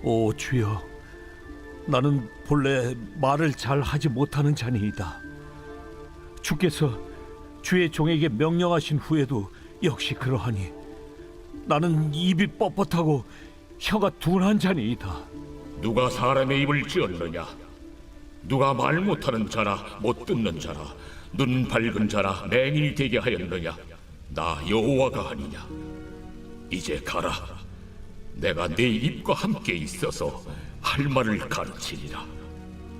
오 주여, 나는 본래 말을 잘 하지 못하는 자니이다. 주께서 주의 종에게 명령하신 후에도 역시 그러하니 나는 입이 뻣뻣하고 혀가 둔한 자니이다. 누가 사람의 입을 지었느냐? 누가 말 못하는 자라 못 듣는 자라 눈 밝은 자라 맹인이 되게 하였느냐? 나 여호와가 아니냐? 이제 가라. 내가 네 입과 함께 있어서 할 말을 가르치리라.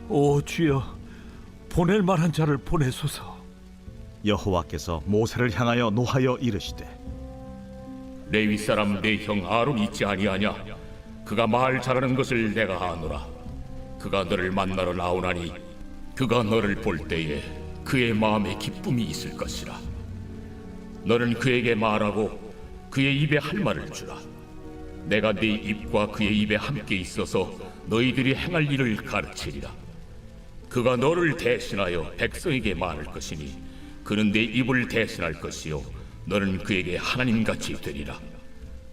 오 주여, 보낼 만한 자를 보내소서. 여호와께서 모세를 향하여 노하여 이르시되 레위 사람 내 형 아론 있지 아니하냐? 그가 말 잘하는 것을 내가 아노라. 그가 너를 만나러 나오나니 그가 너를 볼 때에 그의 마음에 기쁨이 있을 것이라. 너는 그에게 말하고 그의 입에 할 말을 주라. 내가 네 입과 그의 입에 함께 있어서 너희들이 행할 일을 가르치리라. 그가 너를 대신하여 백성에게 말할 것이니 그는 네 입을 대신할 것이요 너는 그에게 하나님같이 되리라.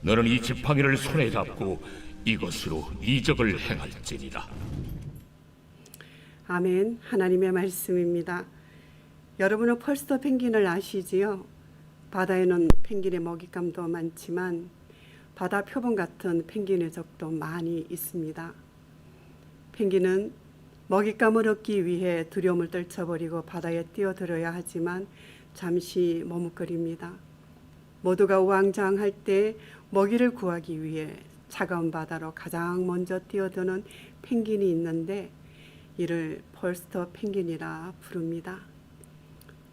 너는 이 지팡이를 손에 잡고 이것으로 이적을 행할지니라. 아멘. 하나님의 말씀입니다. 여러분은 펄스터 펭귄을 아시지요? 바다에는 펭귄의 먹잇감도 많지만 바다 표범 같은 펭귄의 적도 많이 있습니다. 펭귄은 먹잇감을 얻기 위해 두려움을 떨쳐버리고 바다에 뛰어들어야 하지만 잠시 머뭇거립니다. 모두가 우왕좌왕할 때 먹이를 구하기 위해 차가운 바다로 가장 먼저 뛰어드는 펭귄이 있는데 이를 펄스터 펭귄이라 부릅니다.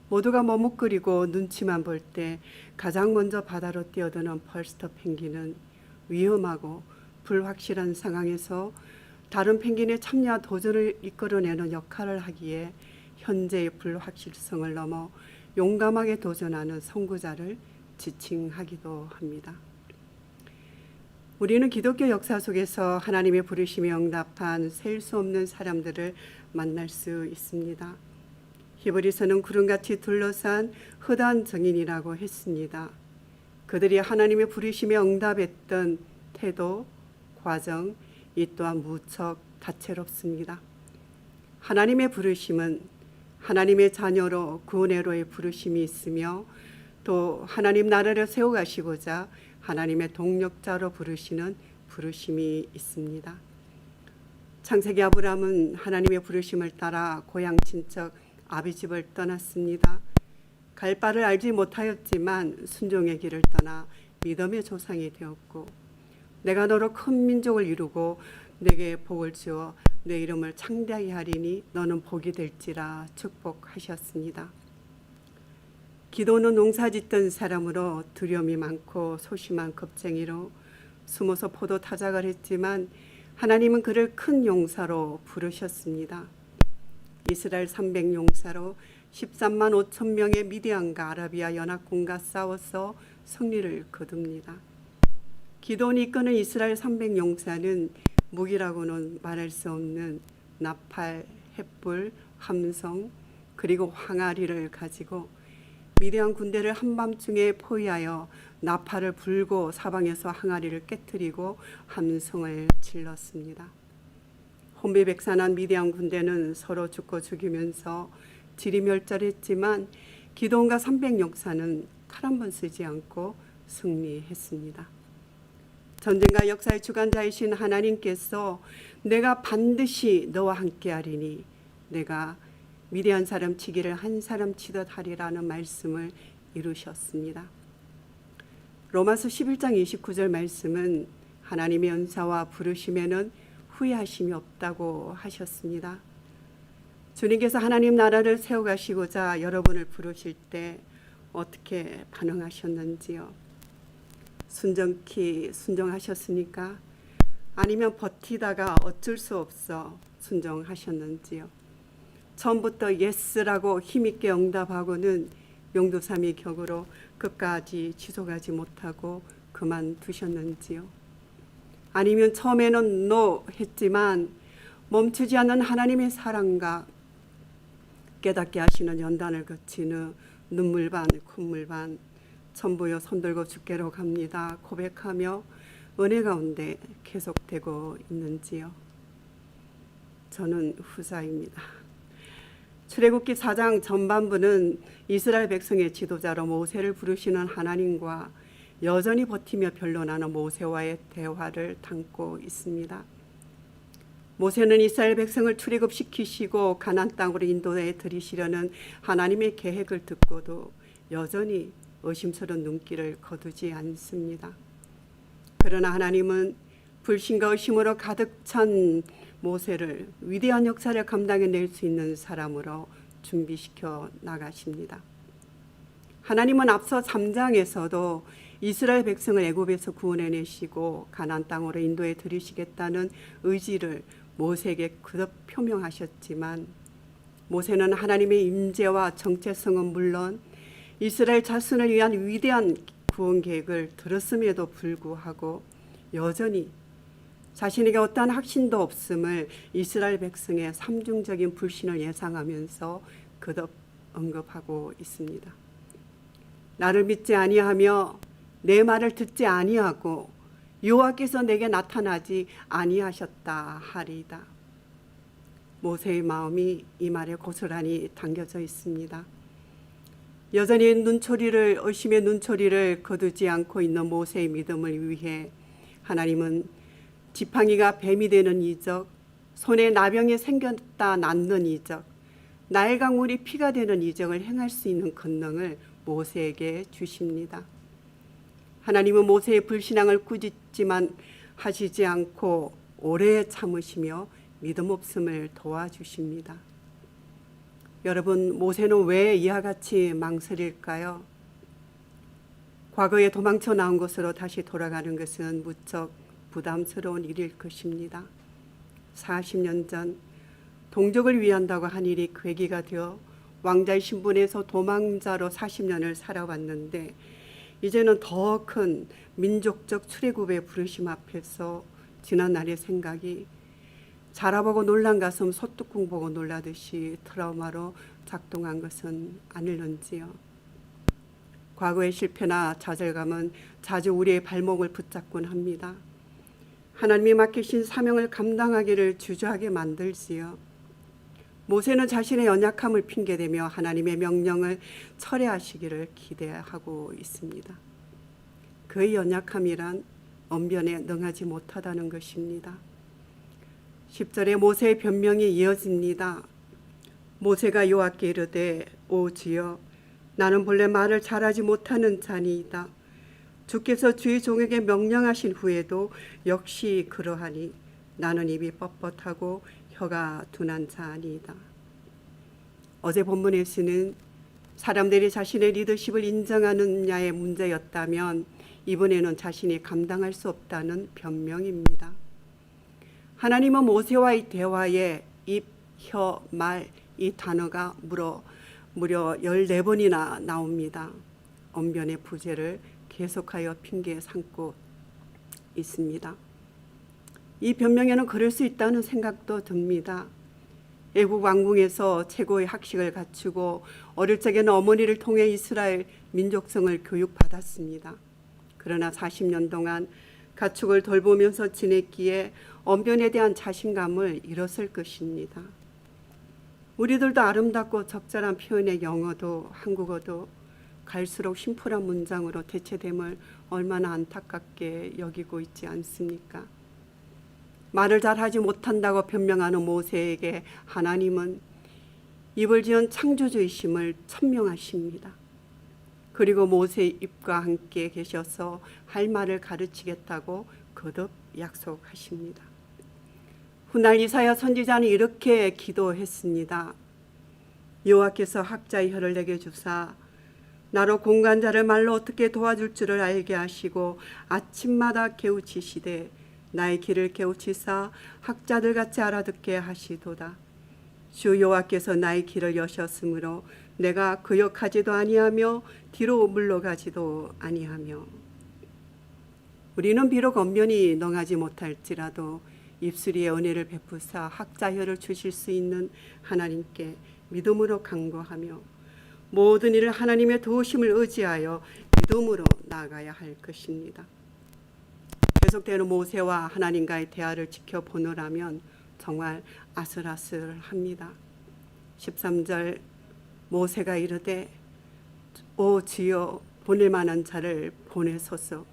모두가 머뭇거리고 눈치만 볼 때 가장 먼저 바다로 뛰어드는 펄스터 펭귄은 위험하고 불확실한 상황에서 다른 펭귄의 참여와 도전을 이끌어내는 역할을 하기에 현재의 불확실성을 넘어 용감하게 도전하는 선구자를 지칭하기도 합니다. 우리는 기독교 역사 속에서 하나님의 부르심에 응답한 셀 수 없는 사람들을 만날 수 있습니다. 히브리서는 구름같이 둘러싼 허다한 증인이라고 했습니다. 그들이 하나님의 부르심에 응답했던 태도, 과정, 이 또한 무척 다채롭습니다. 하나님의 부르심은 하나님의 자녀로 구원회로의 부르심이 있으며 또 하나님 나라를 세워가시고자 하나님의 동력자로 부르시는 부르심이 있습니다. 창세기 아브라함은 하나님의 부르심을 따라 고향 친척 아비집을 떠났습니다. 갈 바를 알지 못하였지만 순종의 길을 떠나 믿음의 조상이 되었고 내가 너로 큰 민족을 이루고 내게 복을 주어 내 이름을 창대하게 하리니 너는 복이 될지라 축복하셨습니다. 기도는 농사짓던 사람으로 두려움이 많고 소심한 겁쟁이로 숨어서 포도 타작을 했지만 하나님은 그를 큰 용사로 부르셨습니다. 이스라엘 300용사로 13만 5천 명의 미디안과 아라비아 연합군과 싸워서 승리를 거둡니다. 기도원이 이끄는 이스라엘 300용사는 무기라고는 말할 수 없는 나팔, 횃불, 함성 그리고 항아리를 가지고 미디안 군대를 한밤중에 포위하여 나팔을 불고 사방에서 항아리를 깨뜨리고 함성을 질렀습니다. 혼비백산한 미디안 군대는 서로 죽고 죽이면서 지리멸절했지만 기도원과 300용사는 칼 한 번 쓰지 않고 승리했습니다. 전쟁과 역사의 주관자이신 하나님께서 내가 반드시 너와 함께하리니 내가 미디안 사람 치기를 한 사람 치듯 하리라는 말씀을 이루셨습니다. 로마서 11장 29절 말씀은 하나님의 은사와 부르심에는 후회하심이 없다고 하셨습니다. 주님께서 하나님 나라를 세워가시고자 여러분을 부르실 때 어떻게 반응하셨는지요? 순정히 순종하셨습니까? 아니면 버티다가 어쩔 수 없어 순종하셨는지요? 처음부터 예스라고 힘있게 응답하고는 용두삼이 격으로 끝까지 지속하지 못하고 그만두셨는지요? 아니면 처음에는 노 했지만 멈추지 않는 하나님의 사랑과 깨닫게 하시는 연단을 거치는 눈물 반 콧물 반 천부여 손들고 주께로 갑니다 고백하며 은혜 가운데 계속되고 있는지요? 저는 후자입니다. 출애굽기 4장 전반부는 이스라엘 백성의 지도자로 모세를 부르시는 하나님과 여전히 버티며 변론하는 모세와의 대화를 담고 있습니다. 모세는 이스라엘 백성을 출애굽시키시고 가나안 땅으로 인도해 들이시려는 하나님의 계획을 듣고도 여전히 의심스러운 눈길을 거두지 않습니다. 그러나 하나님은 불신과 의심으로 가득 찬 모세를 위대한 역사를 감당해낼 수 있는 사람으로 준비시켜 나가십니다. 하나님은 앞서 3장에서도 이스라엘 백성을 애굽에서 구원해내시고 가나안 땅으로 인도해 들이시겠다는 의지를 모세에게 그득 표명하셨지만 모세는 하나님의 임재와 정체성은 물론 이스라엘 자손을 위한 위대한 구원 계획을 들었음에도 불구하고 여전히 자신에게 어떠한 확신도 없음을 이스라엘 백성의 삼중적인 불신을 예상하면서 그득 언급하고 있습니다. 나를 믿지 아니하며 내 말을 듣지 아니하고 여호와께서 내게 나타나지 아니하셨다 하리이다. 모세의 마음이 이 말에 고스란히 담겨져 있습니다. 여전히 의심의 눈초리를 거두지 않고 있는 모세의 믿음을 위해 하나님은 지팡이가 뱀이 되는 이적, 손에 나병이 생겼다 낫는 이적, 나일 강물이 피가 되는 이적을 행할 수 있는 권능을 모세에게 주십니다. 하나님은 모세의 불신앙을 꾸짖지만 하시지 않고 오래 참으시며 믿음 없음을 도와주십니다. 여러분, 모세는 왜 이와 같이 망설일까요? 과거에 도망쳐 나온 곳으로 다시 돌아가는 것은 무척 부담스러운 일일 것입니다. 40년 전 동족을 위한다고 한 일이 계기가 되어 왕자의 신분에서 도망자로 40년을 살아왔는데 이제는 더 큰 민족적 출애굽의 부르심 앞에서 지난 날의 생각이 자라보고 놀란 가슴 소뚜껑 보고 놀라듯이 트라우마로 작동한 것은 아닐런지요. 과거의 실패나 좌절감은 자주 우리의 발목을 붙잡곤 합니다. 하나님이 맡기신 사명을 감당하기를 주저하게 만들지요. 모세는 자신의 연약함을 핑계대며 하나님의 명령을 철회하시기를 기대하고 있습니다. 그의 연약함이란 언변에 능하지 못하다는 것입니다. 10절에 모세의 변명이 이어집니다. 모세가 여호와께 이르되 오 주여 나는 본래 말을 잘하지 못하는 자니이다. 주께서 주의 종에게 명령하신 후에도 역시 그러하니 나는 입이 뻣뻣하고 혀가 둔한 자니이다. 어제 본문에서는 사람들이 자신의 리더십을 인정하느냐의 문제였다면 이번에는 자신이 감당할 수 없다는 변명입니다. 하나님은 모세와의 대화에 입, 혀, 말 이 단어가 무려 14번이나 나옵니다. 언변의 부재를 계속하여 핑계 삼고 있습니다. 이 변명에는 그럴 수 있다는 생각도 듭니다. 애국 왕궁에서 최고의 학식을 갖추고 어릴 적에는 어머니를 통해 이스라엘 민족성을 교육받았습니다. 그러나 40년 동안 가축을 돌보면서 지냈기에 언변에 대한 자신감을 잃었을 것입니다. 우리들도 아름답고 적절한 표현의 영어도 한국어도 갈수록 심플한 문장으로 대체됨을 얼마나 안타깝게 여기고 있지 않습니까? 말을 잘하지 못한다고 변명하는 모세에게 하나님은 입을 지은 창조주이심을 천명하십니다. 그리고 모세의 입과 함께 계셔서 할 말을 가르치겠다고 거듭 약속하십니다. 훗날 이사야 선지자는 이렇게 기도했습니다. 여호와께서 학자의 혀를 내게 주사 나로 공간자를 말로 어떻게 도와줄 줄을 알게 하시고 아침마다 깨우치시되 나의 길을 깨우치사 학자들 같이 알아듣게 하시도다. 주 여호와께서 나의 길을 여셨으므로 내가 거역하지도 아니하며 뒤로 물러가지도 아니하며. 우리는 비록 언변이 능하지 못할지라도 입술 위에 은혜를 베푸사 학자혀를 주실 수 있는 하나님께 믿음으로 간구하며 모든 일을 하나님의 도우심을 의지하여 믿음으로 나아가야 할 것입니다. 계속되는 모세와 하나님과의 대화를 지켜보느라면 정말 아슬아슬합니다. 13절 모세가 이르되 오 주여 보낼 만한 자를 보내소서.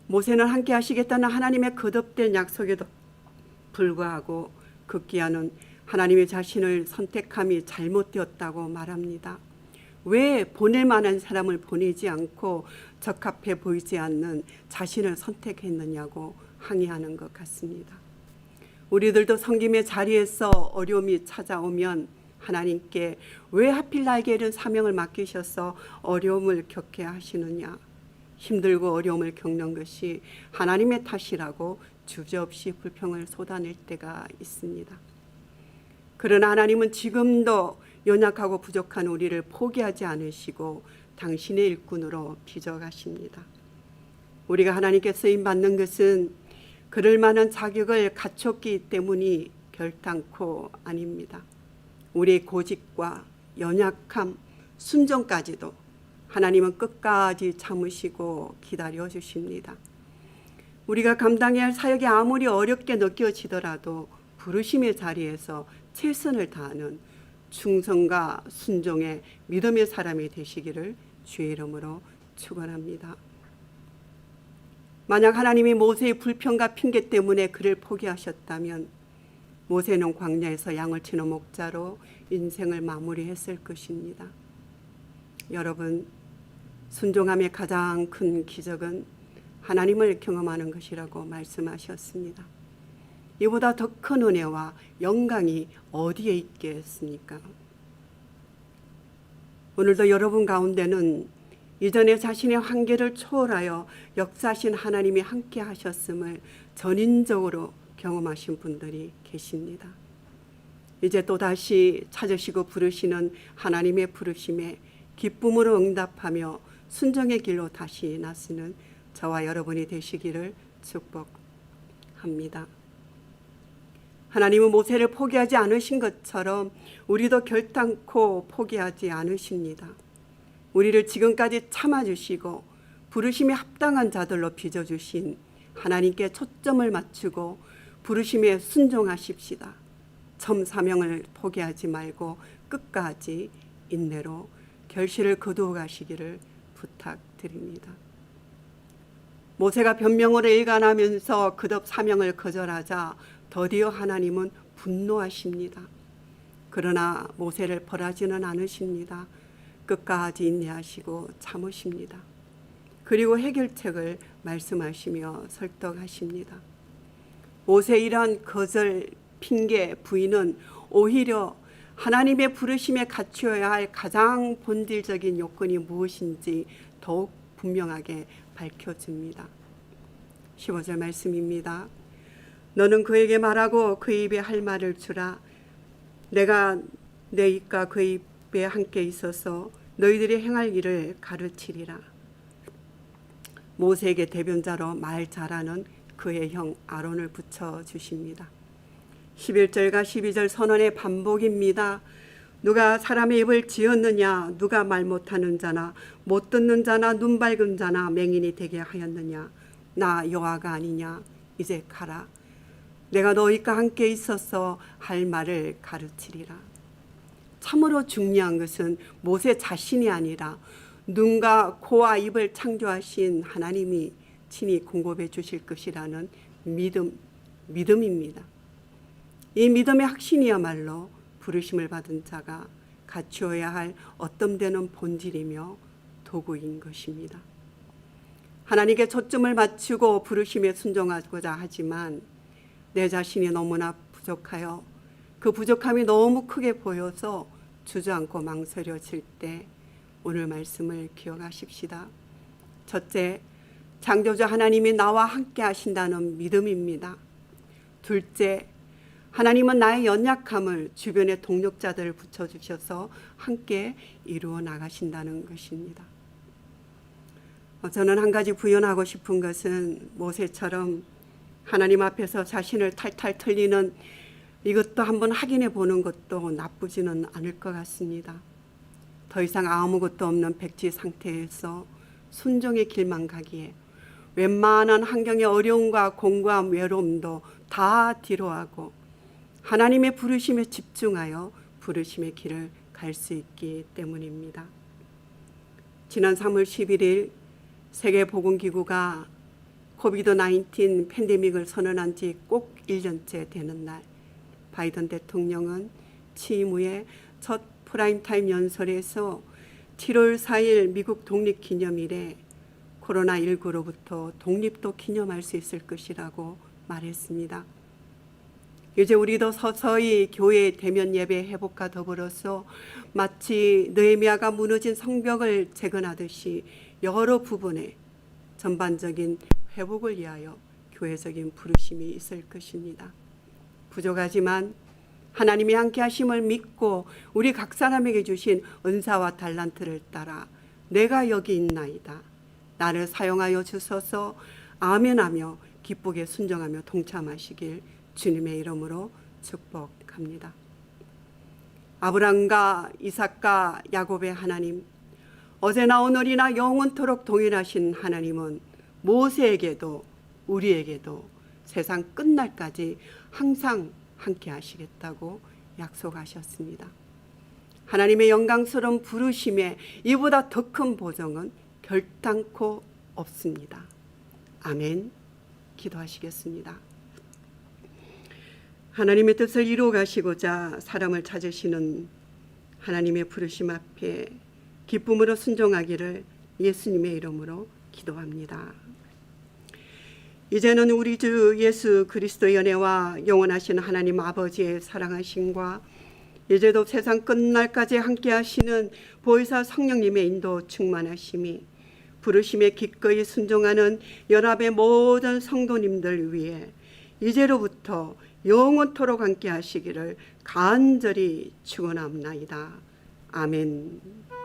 모세는 함께 하시겠다는 하나님의 거듭된 약속에도 불구하고 급기야는 하나님의 자신을 선택함이 잘못되었다고 말합니다. 왜 보낼 만한 사람을 보내지 않고 적합해 보이지 않는 자신을 선택했느냐고 항의하는 것 같습니다. 우리들도 섬김의 자리에서 어려움이 찾아오면 하나님께 왜 하필 나에게 이런 사명을 맡기셔서 어려움을 겪게 하시느냐, 힘들고 어려움을 겪는 것이 하나님의 탓이라고 주저없이 불평을 쏟아낼 때가 있습니다. 그러나 하나님은 지금도 연약하고 부족한 우리를 포기하지 않으시고 당신의 일꾼으로 빚어가십니다. 우리가 하나님께 쓰임받는 것은 그럴 만한 자격을 갖췄기 때문이 결단코 아닙니다. 우리의 고집과 연약함, 순종까지도 하나님은 끝까지 참으시고 기다려 주십니다. 우리가 감당해야 할 사역이 아무리 어렵게 느껴지더라도 부르심의 자리에서 최선을 다하는 충성과 순종의 믿음의 사람이 되시기를 주의 이름으로 축원합니다. 만약 하나님이 모세의 불평과 핑계 때문에 그를 포기하셨다면 모세는 광야에서 양을 치는 목자로 인생을 마무리했을 것입니다. 여러분, 순종함의 가장 큰 기적은 하나님을 경험하는 것이라고 말씀하셨습니다. 이보다 더 큰 은혜와 영광이 어디에 있겠습니까? 오늘도 여러분 가운데는 이전에 자신의 한계를 초월하여 역사하신 하나님이 함께 하셨음을 전인적으로 경험하신 분들이 계십니다. 이제 또다시 찾으시고 부르시는 하나님의 부르심에 기쁨으로 응답하며 순종의 길로 다시 나서는 저와 여러분이 되시기를 축복합니다. 하나님은 모세를 포기하지 않으신 것처럼 우리도 결단코 포기하지 않으십니다. 우리를 지금까지 참아주시고 부르심에 합당한 자들로 빚어주신 하나님께 초점을 맞추고 부르심에 순종하십시다. 점 사명을 포기하지 말고 끝까지 인내로 결실을 거두어 가시기를 부탁드립니다. 모세가 변명으로 일관하면서 그듭 사명을 거절하자 더디어 하나님은 분노하십니다. 그러나 모세를 벌하지는 않으십니다. 끝까지 인내하시고 참으십니다. 그리고 해결책을 말씀하시며 설득하십니다. 모세의 이러한 거절, 핑계, 부인은 오히려 하나님의 부르심에 갖추어야 할 가장 본질적인 요건이 무엇인지 더욱 분명하게 밝혀줍니다. 15절 말씀입니다. 너는 그에게 말하고 그 입에 할 말을 주라. 내가 내 입과 그 입에 함께 있어서 너희들이 행할 일을 가르치리라. 모세에게 대변자로 말 잘하는 그의 형 아론을 붙여주십니다. 11절과 12절 선언의 반복입니다. 누가 사람의 입을 지었느냐, 누가 말 못하는 자나 못 듣는 자나 눈 밝은 자나 맹인이 되게 하였느냐, 나 여호와가 아니냐. 이제 가라. 내가 너희과 함께 있어서 할 말을 가르치리라. 참으로 중요한 것은 모세 자신이 아니라 눈과 코와 입을 창조하신 하나님이 친히 공급해 주실 것이라는 믿음입니다. 이 믿음의 확신이야말로 부르심을 받은 자가 갖추어야 할 어떤 본질이며 도구인 것입니다. 하나님께 초점을 맞추고 부르심에 순종하고자 하지만 내 자신이 너무나 부족하여 그 부족함이 너무 크게 보여서 주저앉고 망설여질 때 오늘 말씀을 기억하십시다. 첫째, 창조주 하나님이 나와 함께 하신다는 믿음입니다. 둘째, 하나님은 나의 연약함을 주변의 동력자들을 붙여주셔서 함께 이루어 나가신다는 것입니다. 저는 한 가지 부연하고 싶은 것은 모세처럼 하나님 앞에서 자신을 탈탈 털리는 이것도 한번 확인해 보는 것도 나쁘지는 않을 것 같습니다. 더 이상 아무것도 없는 백지 상태에서 순종의 길만 가기에 웬만한 환경의 어려움과 공고함, 외로움도 다 뒤로하고 하나님의 부르심에 집중하여 부르심의 길을 갈 수 있기 때문입니다. 지난 3월 11일 세계보건기구가 코비드-19 팬데믹을 선언한 지 꼭 1년째 되는 날, 바이든 대통령은 취임 후에 첫 프라임타임 연설에서 7월 4일 미국 독립기념일에 코로나19로부터 독립도 기념할 수 있을 것이라고 말했습니다. 이제 우리도 서서히 교회 대면 예배 회복과 더불어서 마치 느헤미야가 무너진 성벽을 재건하듯이 여러 부분에 전반적인 회복을 위하여 교회적인 부르심이 있을 것입니다. 부족하지만 하나님이 함께 하심을 믿고 우리 각 사람에게 주신 은사와 달란트를 따라 내가 여기 있나이다, 나를 사용하여 주소서 아멘하며 기쁘게 순종하며 동참하시길 주님의 이름으로 축복합니다. 아브라함과 이삭과 야곱의 하나님, 어제나 오늘이나 영원토록 동일하신 하나님은 모세에게도 우리에게도 세상 끝날까지 항상 함께 하시겠다고 약속하셨습니다. 하나님의 영광스러운 부르심에 이보다 더 큰 보정은 결단코 없습니다. 아멘. 기도하시겠습니다. 하나님의 뜻을 이루어 가시고자 사람을 찾으시는 하나님의 부르심 앞에 기쁨으로 순종하기를 예수님의 이름으로 기도합니다. 이제는 우리 주 예수 그리스도의 연애와 영원하신 하나님 아버지의 사랑하심과 이제도 세상 끝날까지 함께 하시는 보혜사 성령님의 인도 충만하심이 부르심에 기꺼이 순종하는 연합의 모든 성도님들 위해 이제로부터 영원토록 함께 하시기를 간절히 축원합나이다. 아멘.